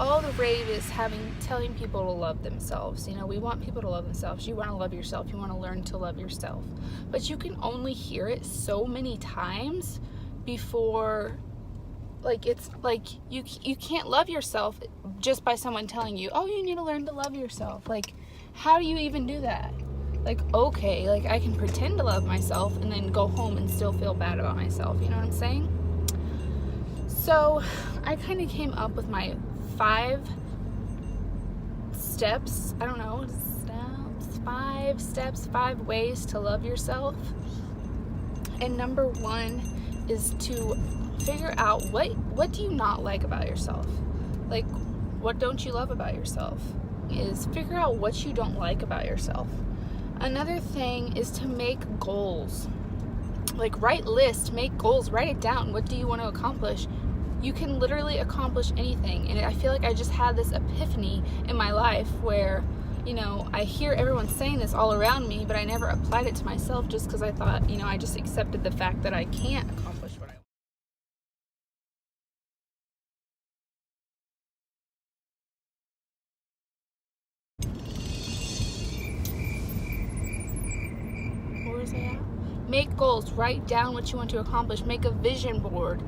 all the rave is telling people to love themselves. You know, we want people to love themselves. You want to love yourself. You want to learn to love yourself. But you can only hear it so many times before, like, it's like you can't love yourself just by someone telling you, oh, you need to learn to love yourself. Like, how do you even do that? Like, okay, like, I can pretend to love myself and then go home and still feel bad about myself. You know what I'm saying? So I kind of came up with my 5 steps. I don't know, 5 ways to love yourself. And number 1 is to figure out what do you not like about yourself. Like, what don't you love about yourself? Is figure out what you don't like about yourself. Another thing is to make goals. Like, write lists, make goals, write it down. What do you want to accomplish? You can literally accomplish anything. And I feel like I just had this epiphany in my life where, you know, I hear everyone saying this all around me, but I never applied it to myself just because I thought, you know, I just accepted the fact that I can't accomplish what I want. Where was I at? Make goals, write down what you want to accomplish, make a vision board.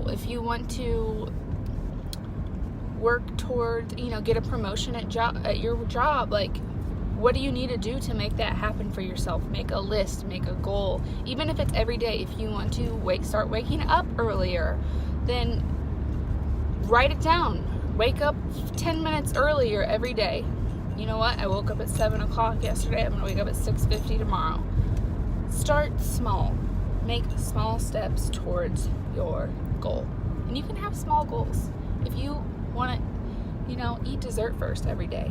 If you want to work toward, get a promotion at your job, like, what do you need to do to make that happen for yourself? Make a list, make a goal. Even if it's every day, if you want to start waking up earlier, then write it down. Wake up 10 minutes earlier every day. You know what? I woke up at 7 o'clock yesterday. I'm going to wake up at 6:50 tomorrow. Start small. Make small steps towards your goal. And you can have small goals. If you want to, eat dessert first every day,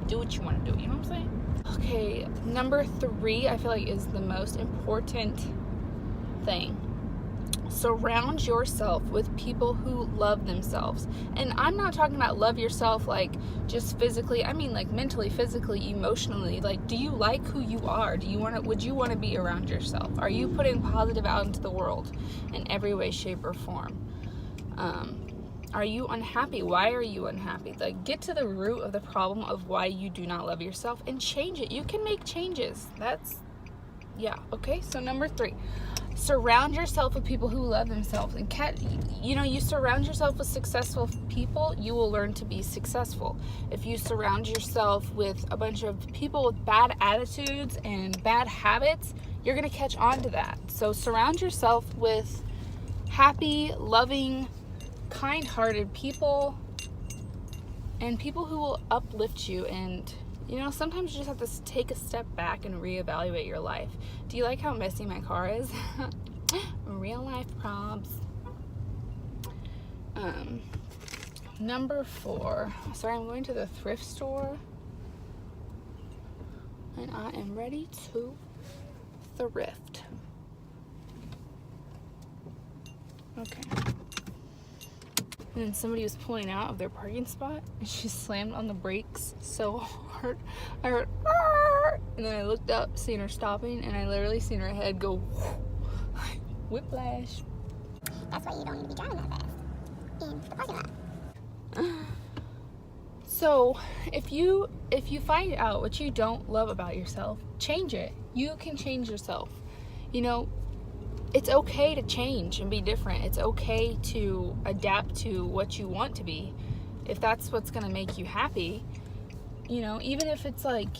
do what you want to do. You know what I'm saying? Okay, number 3, I feel like is the most important thing. Surround yourself with people who love themselves. And I'm not talking about love yourself like just physically. I mean like mentally, physically, emotionally. Like, do you like who you are? Would you want to be around yourself? Are you putting positive out into the world in every way, shape, or form? Are you unhappy? Why are you unhappy? Like, get to the root of the problem of why you do not love yourself and change it. You can make changes. Okay, so number 3. Surround yourself with people who love themselves. And you surround yourself with successful people, you will learn to be successful. If you surround yourself with a bunch of people with bad attitudes and bad habits, you're going to catch on to that. So surround yourself with happy, loving, kind-hearted people, and people who will uplift you. And sometimes you just have to take a step back and reevaluate your life. Do you like how messy my car is? Real life probs. Number 4. Sorry, I'm going to the thrift store. And I am ready to thrift. Okay. And then somebody was pulling out of their parking spot, and she slammed on the brakes so hard. I heard, "Arr!" And then I looked up, seen her stopping, and I literally seen her head go whiplash. That's why you don't need to be driving that fast in the parking lot. So, if you find out what you don't love about yourself, change it. You can change yourself. It's okay to change and be different. It's okay to adapt to what you want to be. If that's what's going to make you happy, even if it's like,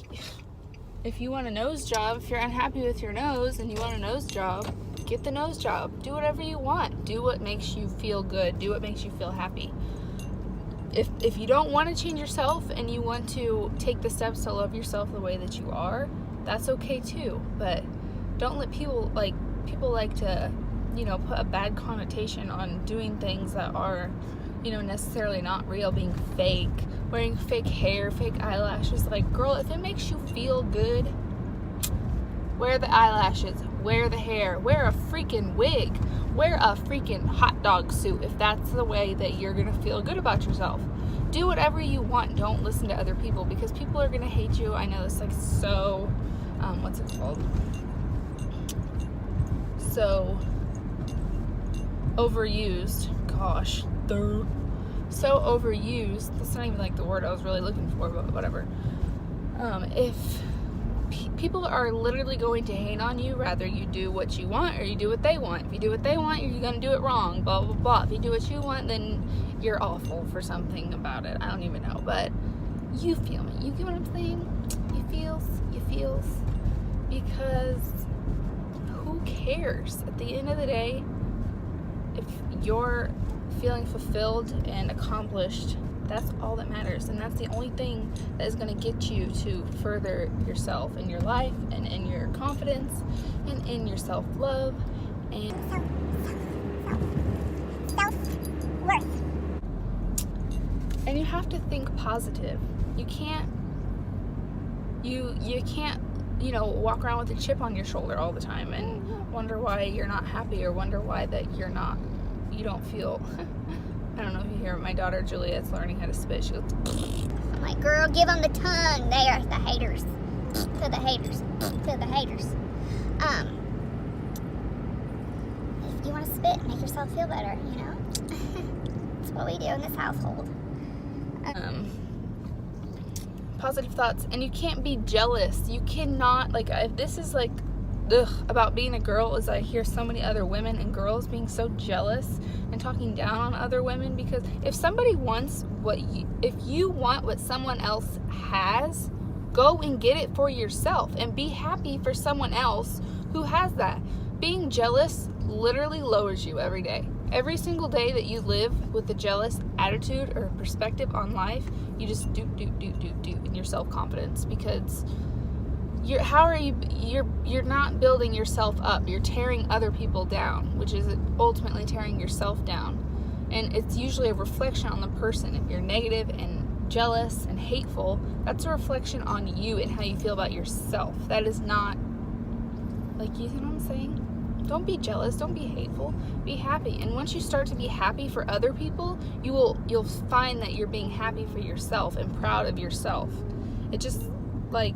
if you want a nose job, if you're unhappy with your nose and you want a nose job, get the nose job. Do whatever you want. Do what makes you feel good. Do what makes you feel happy. If you don't want to change yourself and you want to take the steps to love yourself the way that you are, that's okay too. But don't let people like to, put a bad connotation on doing things that are, necessarily not real, being fake, wearing fake hair, fake eyelashes. Like, girl, if it makes you feel good, wear the eyelashes, wear the hair, wear a freaking wig, wear a freaking hot dog suit if that's the way that you're gonna feel good about yourself. Do whatever you want. Don't listen to other people, because people are gonna hate you. I know it's like so, what's it called? So overused. Gosh, so overused. That's not even like the word I was really looking for, but whatever. If people are literally going to hate on you, rather you do what you want or you do what they want. If you do what they want, you're going to do it wrong, blah, blah, blah. If you do what you want, then you're awful for something about it. I don't even know, but you feel me. You get what I'm saying? You feels. Because who cares? At the end of the day, if you're feeling fulfilled and accomplished, that's all that matters, and that's the only thing that is going to get you to further yourself in your life and in your confidence and in your self-love and Self-worth. and you have to think positive. You can't walk around with a chip on your shoulder all the time and wonder why you're not happy or wonder why that you don't feel I don't know if you hear my daughter Juliet's learning how to spit. She goes, I'm like, girl, give them the tongue. They are the haters. To the haters. To the haters. If you want to spit, make yourself feel better, you know? That's what we do in this household. positive thoughts, and you can't be jealous. You cannot, like, if this is like about being a girl, is I hear so many other women and girls being so jealous and talking down on other women, because if somebody wants if you want what someone else has, go and get it for yourself and be happy for someone else who has that. Being jealous literally lowers you every day. Every single day that you live with a jealous attitude or perspective on life, you just do in your self-confidence, because you're not building yourself up. You're tearing other people down, which is ultimately tearing yourself down. And it's usually a reflection on the person. If you're negative and jealous and hateful, that's a reflection on you and how you feel about yourself. That is not, like, you know what I'm saying? Don't be jealous, don't be hateful, be happy. And once you start to be happy for other people, you'll find that you're being happy for yourself and proud of yourself. It just, like,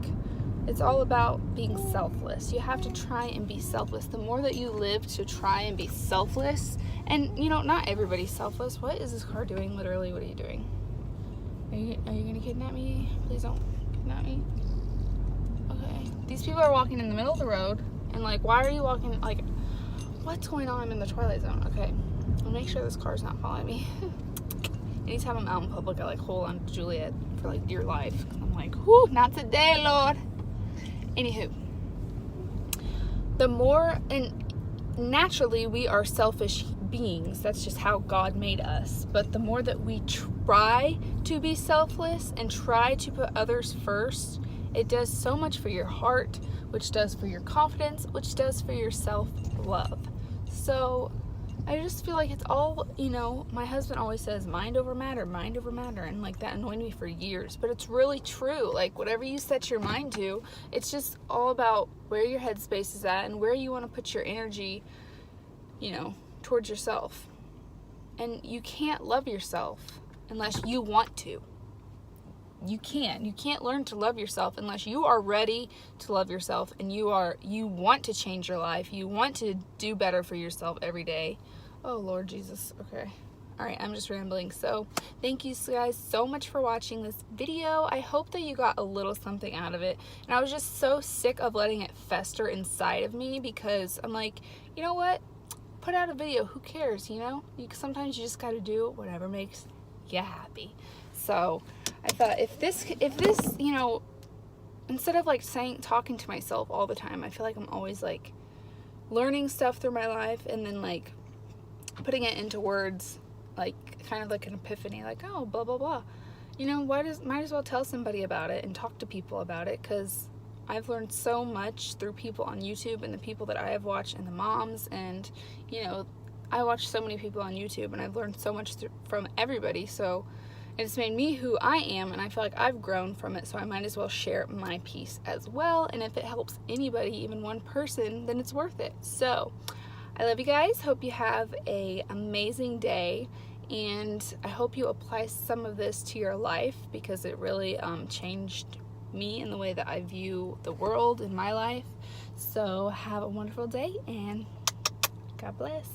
it's all about being selfless. You have to try and be selfless. The more that you live to try and be selfless, and not everybody's selfless. What is this car doing? Literally, what are you doing? Are you gonna kidnap me? Please don't kidnap me. Okay. These people are walking in the middle of the road, and like, why are you walking? Like, what's going on? I'm in the twilight zone. Okay. I'll make sure this car's not following me. Anytime I'm out in public, I like hold on to Juliet for like dear life. I'm like, whoo, not today, Lord. Anywho, the more, and naturally we are selfish beings. That's just how God made us. But the more that we try to be selfless and try to put others first, it does so much for your heart, which does for your confidence, which does for your self-love. So I just feel like it's all, my husband always says mind over matter, and like that annoyed me for years, but it's really true. Like, whatever you set your mind to, it's just all about where your headspace is at and where you want to put your energy, towards yourself. And you can't love yourself unless you want to. You can't learn to love yourself unless you are ready to love yourself, and you want to change your life. You want to do better for yourself every day. Oh, Lord Jesus. Okay. All right. I'm just rambling. So thank you guys so much for watching this video. I hope that you got a little something out of it. And I was just so sick of letting it fester inside of me, because I'm like, you know what? Put out a video. Who cares? Sometimes you just got to do whatever makes you happy. So I thought if this, instead of like talking to myself all the time, I feel like I'm always like learning stuff through my life and then like putting it into words, like kind of like an epiphany, like, oh, blah, blah, blah. Might as well tell somebody about it and talk to people about it, because I've learned so much through people on YouTube and the people that I have watched and the moms, and, I watch so many people on YouTube and I've learned so much from everybody. So it's made me who I am, and I feel like I've grown from it, so I might as well share my piece as well. And if it helps anybody, even one person, then it's worth it. So I love you guys. Hope you have an amazing day, and I hope you apply some of this to your life, because it really changed me in the way that I view the world in my life. So have a wonderful day, and God bless.